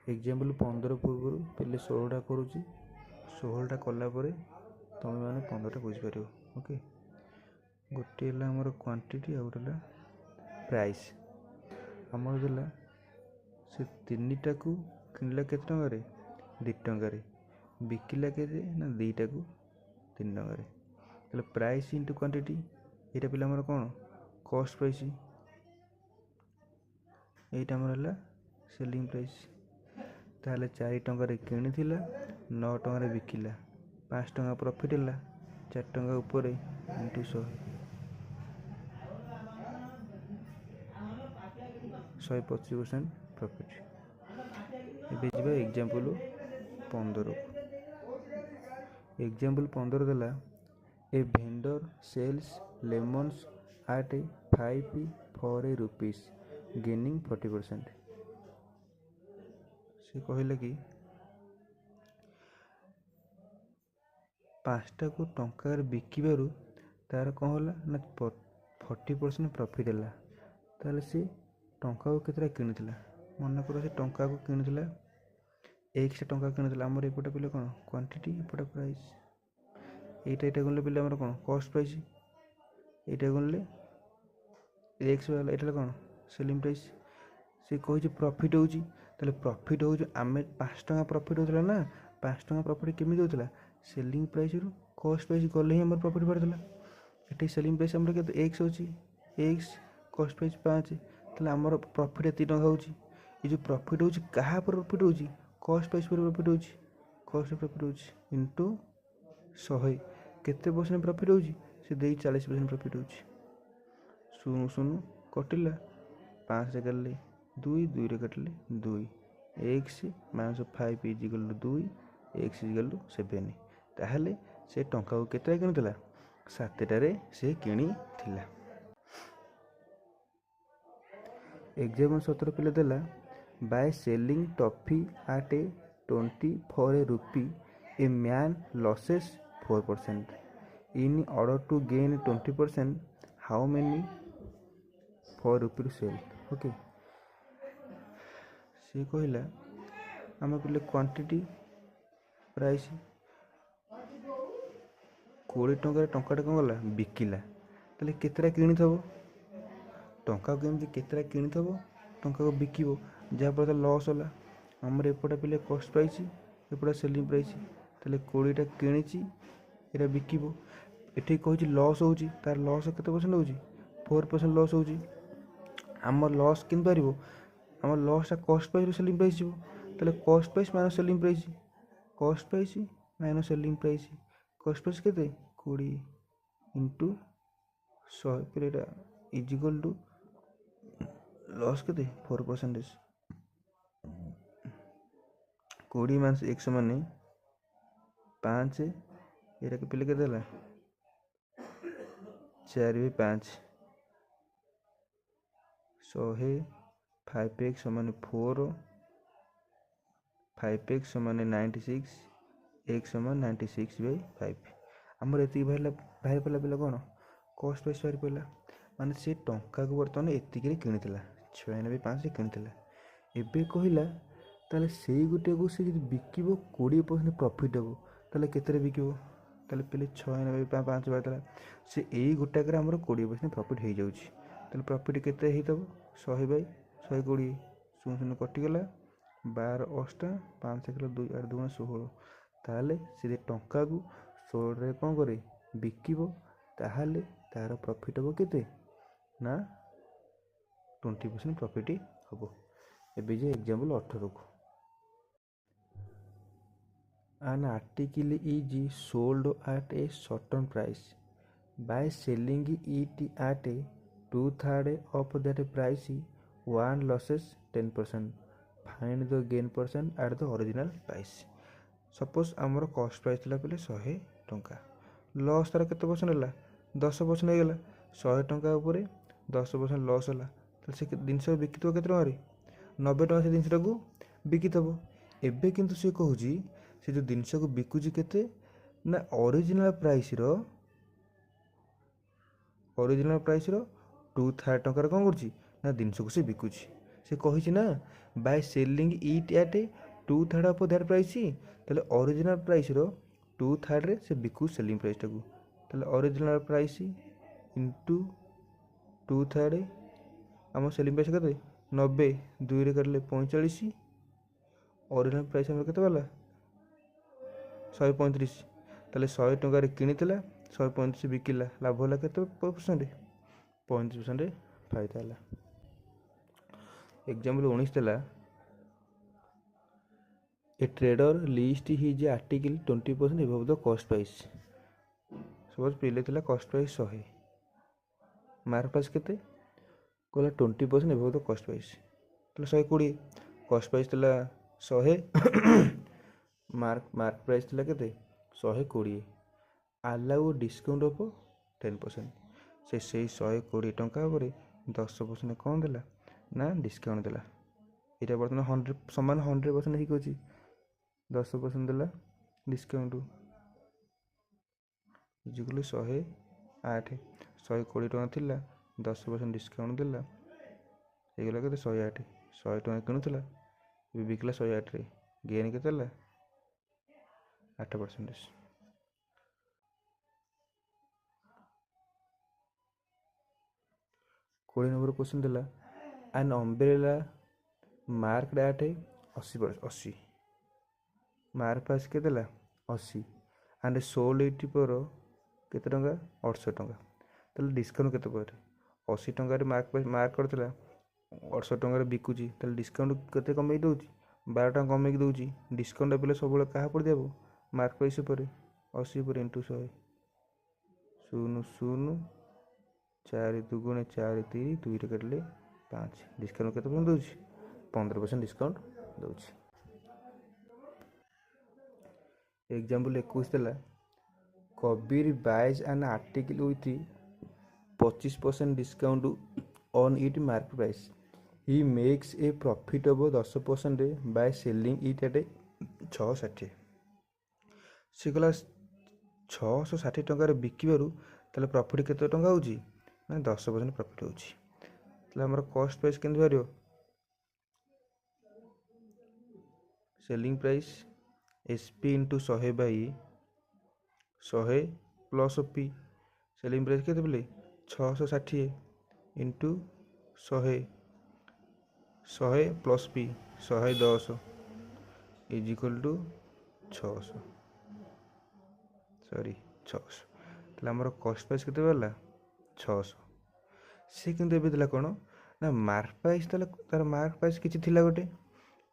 Example 15 पूर्व पहले 16 टा करूची 16 टा कला परे तुम माने 15 टा बुझ पारियो ओके गोटे हला हमर क्वांटिटी आ गोटेला प्राइस हमर देला से 3 टा को किनला केते टंका रे 2 टंका रे बिकिला केते ना 2 टा को 3 टंका रे तले प्राइस इनटू क्वांटिटी एटा पिला हमर कोन कॉस्ट प्राइस एटा हमर हला सेलिंग प्राइस ताले 4 टंका रे किनिथिला 9 टंका रे बिकिला 5 टंका प्रॉफिट हला 4 टंका ऊपर इनटू 100 125% प्रॉफिट। एबे जीवा एग्जांपल 15 एग्जांपल 15 देला a vendor sells lemons at 5 for a rupees gaining 40%। से कहले कि 5टा को टंकार बिकिबारु तार कौन होला ना 40% प्रॉफिट हला ताले से टंका को केतरा किनिथिला मन करो से टंका को किनिथिला 1 टंका किनिथिला हमर एपटा पिले कोन क्वांटिटी एपटा प्राइस एटा गनले पिले हमर कोन कॉस्ट प्राइस एटा गनले एक्स वाला एटा कोन सेलिंग प्राइस से कहि जे प्रॉफिट होउची ताले प्रॉफिट होउची आमे 5 टका प्रॉफिट होतला ना 5 टका प्रॉफिट केमि होतला सेलिंग प्राइस रु कॉस्ट प्राइस गले ही हमर प्रॉफिट बढ़तला एटा सेलिंग प्राइस हमर के एक्स होची एक्स कॉस्ट प्राइस 5 ताले हमर प्रॉफिट 3 टका होची ए जो प्रॉफिट होची कहा पर प्रॉफिट होची कॉस्ट प्राइस पर प्रॉफिट होची कॉस्ट प्रॉफिट होची इनटू 100 केते परसेंट प्रॉफिट होची से देई 40% प्रॉफिट होची सुनु सुनु कटिला 5 से करले 2 2 रे कटले 2 x minus 5 is equal to 2 x is equal to 7 ताहले से टंका को केते किनितला 7 टा रे से किनी थिला। एग्जांपल 17 पिले देला by selling toffee at 20 for a rupee a man losses 4% in order to gain 20% how many for rupee to sell okay से कहला हम पिले क्वांटिटी प्राइस 20 ଟଙ୍କାରେ ଟଙ୍କାଟା କ'ଣ କଲା ବିକିଲା, ତାହେଲେ କେତେଟା କିଣିଥିବ, ଟଙ୍କାକୁ କେମିତି କେତେଟା କିଣିଥିବ ଟଙ୍କାକୁ ବିକିବ, ଯାହାଫଳରେ ଲସ୍ ହେଲା। ଆମର ଏପଟେ ପିଲେ କଷ୍ଟ ପ୍ରାଇସ୍, ଏପଟେ ସେଲିଂ ପ୍ରାଇସ୍, ତାହେଲେ 20ଟା କିଣିଛି, ଏଇଟା ବିକିବ। ଏଠି କହିଛି ଲସ୍ ହେଉଛି, ତାର ଲସ୍ କେତେ ପରସେଣ୍ଟ ହେଉଛି, 4% ଲସ୍ ହେଉଛି। ଆମର ଲସ୍ କେମିତି ବାହାରିବ, ଆମର ଲସ୍ଟା କଷ୍ଟ ପ୍ରାଇସ୍ରୁ ସେଲିଂ ପ୍ରାଇସ୍ ଯିବ, ତାହେଲେ କଷ୍ଟ ପ୍ରାଇସ୍ ମାଇନସ୍ ସେଲିଂ ପ୍ରାଇସ୍, କଷ୍ଟ ପ୍ରାଇସ୍ ମାଇନସ୍ ସେଲିଂ ପ୍ରାଇସ୍, କଷ୍ଟ ପ୍ରାଇସ୍ କେତେ 20 ଇଣ୍ଟୁ 100, ଏଇଟା ଇଜ୍ ଇକ୍ୱାଲ୍ ଟୁ ଲସ୍ କେତେ 4%। 20 ମାଇନସ୍ x ମାନେ 5, ଏଇଟା ପିଲେ କେତେ ହେଲା 4/5, 100, 5x ସମାନେ 4, 5x ସମାନେ 96, x ସମାନ 96/5। ଆମର ଏତିକି ବାହାରି ପଡ଼ିଲା ପିଲା କ'ଣ କଷ୍ଟ ପ୍ରାଇସ୍ ବାହାରି ପଡ଼ିଲା, ମାନେ ସେ ଟଙ୍କାକୁ ବର୍ତ୍ତମାନ ଏତିକିରେ କିଣିଥିଲା, 96.5ରେ କିଣିଥିଲା। ଏବେ କହିଲା ତାହେଲେ ସେଇ ଗୋଟିଏକୁ ସେ ଯଦି ବିକିବ 20% ପ୍ରଫିଟ୍ ହେବ, ତାହେଲେ କେତେରେ ବିକିବ, ତାହେଲେ ପିଲେ 96.5 ବାହାରିଥିଲା, ସେ ଏଇ ଗୋଟାକରେ ଆମର 20% ପ୍ରଫିଟ୍ ହେଇଯାଉଛି। ତାହେଲେ ପ୍ରଫିଟ୍ କେତେ ହେଇଥିବ 100/120, 0 କଟିଗଲା, 12 ଅଷ୍ଟା 5 କିଲୋ 2 8 2 16, ତାହେଲେ ସେ ଟଙ୍କାକୁ 16ରେ କ'ଣ କରେ ବିକିବ, ତାହେଲେ ତାର ପ୍ରଫିଟ୍ ହେବ କେତେ ନା 20% ପ୍ରଫିଟ୍ ହେବ। ଏବେ ଯେ example 18କୁ, an article is sold at a certain price, by selling it at 2/3 of that price, one loses 10%, find the gain percent at the original price। Suppose ଆମର କଷ୍ଟ ପ୍ରାଇସ୍ ଥିଲା ପିଲେ 100 ଟଙ୍କା, ଲସ୍ ତାର କେତେ ପରସେଣ୍ଟ ହେଲା 10% ହେଇଗଲା, 100 ଟଙ୍କା ଉପରେ 10% ଲସ୍ ହେଲା, ତାହେଲେ ସେ ଜିନିଷ ବିକିଥିବ କେତେ ଟଙ୍କାରେ 90 ଟଙ୍କା ସେ ଜିନିଷଟାକୁ ବିକିଥିବ। ଏବେ କିନ୍ତୁ ସେ କହୁଛି ସେ ଯେଉଁ ଜିନିଷକୁ ବିକୁଛି କେତେ ନା ଅରିଜିନାଲ୍ ପ୍ରାଇସ୍ର 2/3 ଟଙ୍କାରେ କ'ଣ କରୁଛି ନା ଜିନିଷକୁ ସେ ବିକୁଛି। ସେ କହିଛି ନା by selling it at 2/3 of that price, ତାହେଲେ ଅରିଜିନାଲ୍ ପ୍ରାଇସ୍ର 2/3ରେ ସେ ବିକୁଛି ସେଲିଂ ପ୍ରାଇସ୍ଟାକୁ, ତାହେଲେ ଅରିଜିନାଲ୍ ପ୍ରାଇସ୍ ଇଣ୍ଟୁ 2/3, ଆମ ସେଲିଂ ପ୍ରାଇସ୍ କେତେ 90, 2ରେ କାଟିଲେ 45, ଅରିଜିନାଲ୍ ପ୍ରାଇସ୍ ଆମର କେତେ ଗଲା 135, ତାହେଲେ 100 ଟଙ୍କାରେ କିଣିଥିଲା 135 ବିକିଲା, ଲାଭ ହେଲା କେତେ ପରସେଣ୍ଟ 35% ଫାଇଦା ହେଲା। ଏକ୍ଜାମ୍ପଲ୍ 19 ଥିଲା, ଏ ଟ୍ରେଡର ଲିଷ୍ଟ ହିଜ୍ ଆର୍ଟିକଲ 20% ଏଭବ ଦ କଷ୍ଟ ପ୍ରାଇସ୍। ସପୋଜ୍ ପିଲେ ଥିଲା କଷ୍ଟ ପ୍ରାଇସ୍ 100, ମାର୍କ ପ୍ରାଇସ୍ କେତେ କହିଲା 20% ଏଭବ ଦ କଷ୍ଟ ପ୍ରାଇସ୍, ତାହେଲେ 120, କଷ୍ଟ ପ୍ରାଇସ୍ ଥିଲା 100, ମାର୍କ ପ୍ରାଇସ୍ ଥିଲା କେତେ 120, ଆଲାଉ ଡିସକାଉଣ୍ଟ ଅଫ୍ 10%, ସେ ସେଇ 120 ଟଙ୍କା ଉପରେ 10% କ'ଣ ଦେଲା ନା ଡିସକାଉଣ୍ଟ ଦେଲା। ଏଇଟା ବର୍ତ୍ତମାନ 100 ସମାନ 100% ହେଇକି ଅଛି, 10% ଦେଲା ଡିସକାଉଣ୍ଟ, ଇଜିକାଲି 108, 120 ଟଙ୍କା ଥିଲା 10% ଡିସକାଉଣ୍ଟ ଦେଲା, ହେଇଗଲା କେତେ 108, 100 ଟଙ୍କା କିଣୁଥିଲା ଏବେ ବିକିଲା 108ରେ, ଗେନ୍ କେତେ ହେଲା 8%। 20 ନମ୍ବର କ୍ୱେଶ୍ଚନ୍ ଥିଲା, ଆନ୍ umbrella marked at 80, mark price କେତେ ଦେଲା 80, ଆଣ୍ଡ ସୋଲ୍ଡ ଇଟ୍ ଫର୍ କେତେ ଟଙ୍କା 800 ଟଙ୍କା, ତାହେଲେ ଡିସକାଉଣ୍ଟ କେତେ ପରେ 80 ଟଙ୍କାରେ ମାର୍କ କରିଥିଲା 800 ଟଙ୍କାରେ ବିକୁଛି, ତାହେଲେ ଡିସକାଉଣ୍ଟ କେତେ କମେଇକି ଦେଉଛି 12 ଟଙ୍କା କମେଇକି ଦେଉଛି। ଡିସକାଉଣ୍ଟଟା ପିଲେ ସବୁବେଳେ କାହା ଉପରେ ଦିଆହେବ ମାର୍କ ପ୍ରାଇସ୍ ଉପରେ 80 ଉପରେ ଇଣ୍ଟୁ 100, 0 0 4 2 4 3, 2ରେ କାଟିଲେ 5, ଡିସକାଉଣ୍ଟ କେତେ ପର୍ସେଣ୍ଟ ଦେଉଛି 15% ଡିସକାଉଣ୍ଟ ଦେଉଛି। ଏକ୍ଜାମ୍ପଲ୍ 21 ଥିଲା, Kabir buys an article with 25% discount on its mark price, he makes a profit of 10% by selling it at 660। ସେ କହିଲା 660 ଟଙ୍କାରେ ବିକିବାରୁ ତାହେଲେ ପ୍ରଫିଟ୍ କେତେ ଟଙ୍କା ହେଉଛି ନା 10% ପ୍ରଫିଟ୍ ହେଉଛି। ତାହେଲେ ଆମର କଷ୍ଟ ପ୍ରାଇସ୍ କେମିତି ବାହାରିବ, selling price SP into 100/100 plus P selling price କେତେ ବୋଲେ 660 into 100 plus P 110 is equal to 600 ତାହେଲେ ଆମର କଷ୍ଟ ପ୍ରାଇସ୍ କେତେ ବାହାରିଲା 600। ସେ କିନ୍ତୁ ଏବେ ଦେଲା କ'ଣ ନା ମାର୍କ ପ୍ରାଇସ୍, ତାହେଲେ ତାର ମାର୍କ ପ୍ରାଇସ୍ କିଛି ଥିଲା ଗୋଟେ,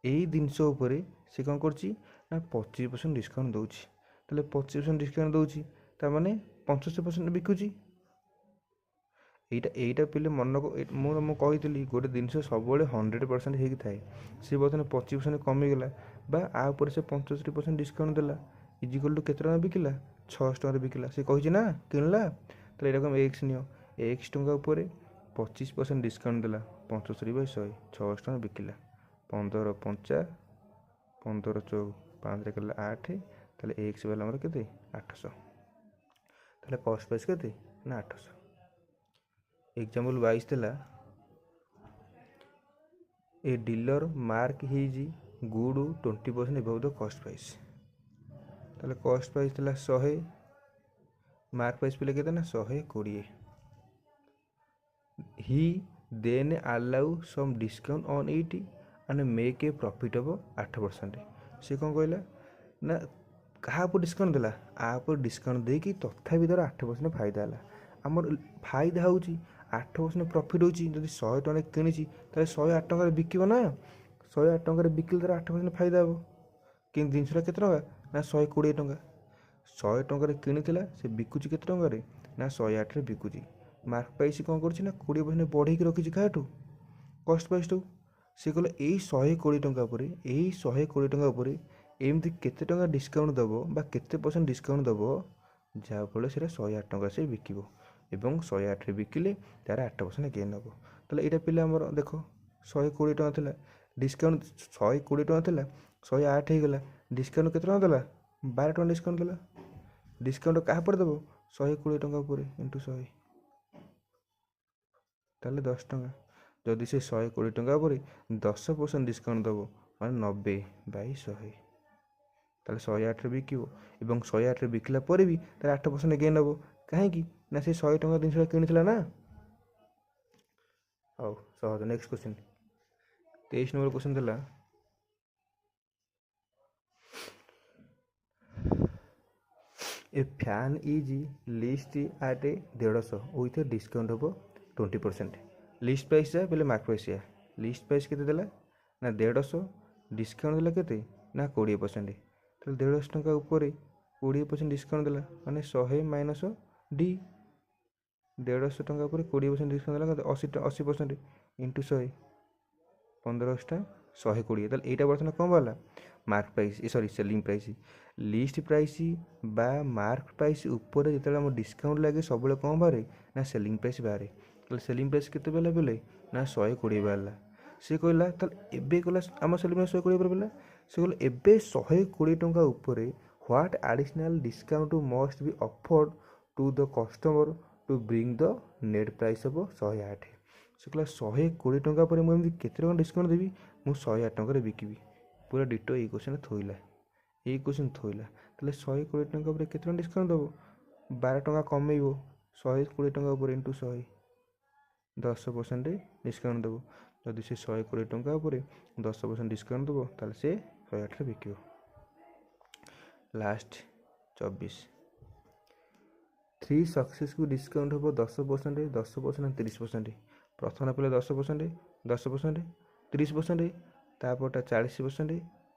ଏଇ ଜିନିଷ ଉପରେ ସେ କ'ଣ କରୁଛି ନା 25% ଡିସକାଉଣ୍ଟ ଦେଉଛି। ତାହେଲେ 25% ଡିସକାଉଣ୍ଟ ଦେଉଛି, ତାମାନେ 75% ବିକୁଛି। ଏଇଟା ପିଲେ ମନକୁ, ମୁଁ କହିଥିଲି ଗୋଟେ ଜିନିଷ ସବୁବେଳେ 100% ହେଇକି ଥାଏ। ସେ ବର୍ତ୍ତମାନ 25% କମିଗଲା ବା ଆ ଉପରେ ସେ 75% ଡିସକାଉଣ୍ଟ ଦେଲା, ଇଜିକାଲ୍ ଟୁ କେତେ ଟଙ୍କା ବିକିଲା 600 ଟଙ୍କାରେ ବିକିଲା। ସେ କହିଛି ନା କିଣିଲା, ତାହେଲେ ଏଇଟା କ'ଣ ଏକ୍ସ ନିଅ, ଏକ୍ସ ଟଙ୍କା ଉପରେ 25% ଡିସକାଉଣ୍ଟ ଦେଲା 75/100 600 ଟଙ୍କା ବିକିଲା। 15 5 15 4 5 କଲା 8, ତାହେଲେ ଏକ୍ସ ବାଲା ଆମର କେତେ 800। ତାହେଲେ କଷ୍ଟ ପ୍ରାଇସ୍ କେତେ ନା 800। ଏକ୍ଜାମ୍ପଲ୍ 22 ଥିଲା ଏ ଡିଲର ମାର୍କ ହେଇଛି ଗୁଡ୍ 20% ଏଭବ ଦ କଷ୍ଟ ପ୍ରାଇସ୍। ତାହେଲେ କଷ୍ଟ ପ୍ରାଇସ୍ ଥିଲା 100, ମାର୍କ ପ୍ରାଇସ୍ ପିଲେ କେତେ ନା 120। He then allow some discount on it and make a profit of 8%। ସେ କ'ଣ କହିଲା ନା କାହା ଉପରେ ଡିସକାଉଣ୍ଟ ଦେଲା, ଆ ଉପରେ ଡିସକାଉଣ୍ଟ ଦେଇକି ତଥାପି ଧର 8% ଫାଇଦା ହେଲା। ଆମର ଫାଇଦା ହେଉଛି 8% ପ୍ରଫିଟ୍ ହେଉଛି। ଯଦି 100 ଟଙ୍କାରେ କିଣିଛି ତାହେଲେ 108 ଟଙ୍କାରେ ବିକିବ ନା, 108 ଟଙ୍କାରେ ବିକିଲେ ତାର 8% ଫାଇଦା ହେବ। କିନ୍ତୁ ଜିନିଷଟା କେତେ ଟଙ୍କା ନା 120 ଟଙ୍କା। 100 ଟଙ୍କାରେ କିଣିଥିଲା, ସେ ବିକୁଛି କେତେ ଟଙ୍କାରେ ନା 108ରେ ବିକୁଛି। ମାର୍କ ପ୍ରାଇସ୍ କ'ଣ କରୁଛି ନା 20% ବଢ଼େଇକି ରଖିଛି କାହାଠୁ, କଷ୍ଟ ପ୍ରାଇସ୍ଠୁ। ସେ କହିଲେ ଏଇ 120 ଟଙ୍କା ଉପରେ, ଏଇ 120 ଟଙ୍କା ଉପରେ ଏମିତି କେତେ ଟଙ୍କା ଡିସକାଉଣ୍ଟ ଦେବ ବା କେତେ ପରସେଣ୍ଟ ଡିସକାଉଣ୍ଟ ଦେବ ଯାହାଫଳରେ ସେଇଟା 108 ଟଙ୍କା ସେ ବିକିବ ଏବଂ 108ରେ ବିକିଲେ ତାର 8% ଗେନ୍ ହେବ। ତାହେଲେ ଏଇଟା ପିଲା ଆମର ଦେଖ 120 ଟଙ୍କା ଥିଲା, ଡିସକାଉଣ୍ଟ 120 ଟଙ୍କା ଥିଲା, 108 ହେଇଗଲା, ଡିସକାଉଣ୍ଟ କେତେ ଟଙ୍କା ଦେଲା 12 ଟଙ୍କା ଡିସକାଉଣ୍ଟ ଦେଲା। ଡିସକାଉଣ୍ଟ କାହା ଉପରେ ଦେବ 120 ଟଙ୍କା ଉପରେ ଇଣ୍ଟୁ 100, ତାହେଲେ 10 ଟଙ୍କା। ଯଦି ସେ 120 ଟଙ୍କା ଉପରେ 10% ଡିସକାଉଣ୍ଟ ଦେବ ମାନେ 90/100, ତାହେଲେ 108ରେ ବିକିବ ଏବଂ 108ରେ ବିକିଲା ପରେ ବି ତାର 8% ଗେନ୍ ହେବ। କାହିଁକି ନା ସେ 100 ଟଙ୍କା ଜିନିଷଟା କିଣିଥିଲା ନା। ହଉ ସହଜ। ନେକ୍ସଟ କ୍ୱେଶ୍ଚିନ୍ 23 ନମ୍ବର କ୍ୱେଶ୍ଚିନ୍ ଥିଲା a fan is list at 150 with discount ହେବ 20%। লিস্ট প্রাইস যা পেলে মার্ক প্রাইস যা। লিস্ট প্রাইস কেতে দেলা না 150, ডিসকাউন্ট দেলা কেতে না 20%। তাহলে 150 টঙ্কা উপরে 20% ডিসকাউন্ট দেলা মানে 100 মাইনস ডি। 150 টঙ্কা উপরে 20% ডিসকাউন্ট দেলা 80% ইন্টু 100, 15 120। তাহলে এইটা বর্তমানে কম বালা mark price sorry selling price. List price বা মার্ক প্রাইস উপরে যেতବେଳେ আমার ডিসকাউন্ট লাগে ସବୁବେଳେ কম বাহারে না সেলিং প্রাইস বাহারে। তাহলে সেলিং প্রাইস কেতে বেলা বেলে না 120 বাহারা। সে কহিলা তাহলে এবে কলা আমার সেলিং প্রাইস 120 বেলা। সে কহিলা এবে 120 টঙ্কা উপরে what additional discount must be offered to the customer to bring the net price ହେବ 108। ସେ କହିଲା 120 ଟଙ୍କା ପରେ ମୁଁ ଏମିତି କେତେ ଟଙ୍କା ଡିସକାଉଣ୍ଟ ଦେବି, ମୁଁ 108 ଟଙ୍କାରେ ବିକିବି। ପୁରା ଡିଟୋ ଏଇ କ୍ୱେଶ୍ଚନ୍ ଥୋଇଲା, ଏଇ କ୍ୱେଶ୍ଚନ୍ ଥୋଇଲା। ତାହେଲେ 120 ଟଙ୍କା ଉପରେ କେତେ ଟଙ୍କା ଡିସକାଉଣ୍ଟ ଦେବ, 12 ଟଙ୍କା କମେଇବ 120 ଟଙ୍କା ଉପରେ ଇଣ୍ଟୁ 100, 10% ଡିସକାଉଣ୍ଟ ଦେବ। ଯଦି ସେ 120 ଟଙ୍କା ଉପରେ 10% ଡିସକାଉଣ୍ଟ ଦେବ ତାହେଲେ ସେ 108ରେ ବିକିବ। ଲାଷ୍ଟ 24 3 ସକ୍ସେସକୁ ଡିସକାଉଣ୍ଟ ହେବ 10%, 10%, 30%। ପ୍ରଥମ ପିଲା 10%, 10%, 30%, ତାପରଟା 40%,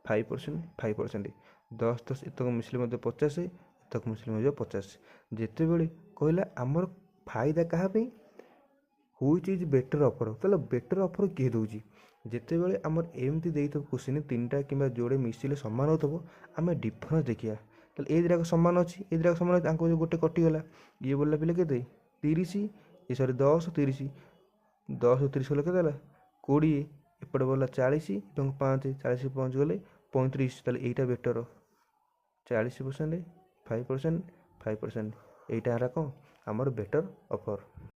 5%, 5%। 10 10 ଏତକ ମିଶିଲେ ମଧ୍ୟ 50, ଏତକ ମିଶିଲେ ମଧ୍ୟ 50। ଯେତେବେଳେ କହିଲା ଆମର ଫାଇଦା କାହା ପାଇଁ, ହୁଇଚ୍ ଇଜ୍ ବେଟର୍ ଅଫର୍, ତାହେଲେ ବେଟର୍ ଅଫର୍ କିଏ ଦେଉଛି। ଯେତେବେଳେ ଆମର ଏମିତି ଦେଇଥିବ କ୍ୱେଶ୍ଚିନ୍ ତିନିଟା କିମ୍ବା ଯୋଡ଼େ ମିଶିଲେ ସମାନ ହେଉଥିବ ଆମେ ଡିଫରେନ୍ସ ଦେଖିବା। ତାହେଲେ ଏ ଦୁଇଟାକ ସମାନ ଅଛି, ଏ ଦୁଇଟାକ ସମାନ ଅଛି, ତାଙ୍କୁ ଗୋଟେ କଟିଗଲା। ଇଏ ବୋଲିଲା ପିଲା କେତେ 30, ଏ ସରି 10 30, 10 30 ଗଲେ କେତେ ହେଲା 20, ଏପଟେ ବୋଲିଲା 40 ଏବଂ 5, 40 ପହଞ୍ଚିଗଲେ 35। ତାହେଲେ ଏଇଟା ବେଟର୍ 40%, 5%, 5%। এইটা ହେଲା କ'ଣ ଆମର ବେଟର୍ ଅଫର୍।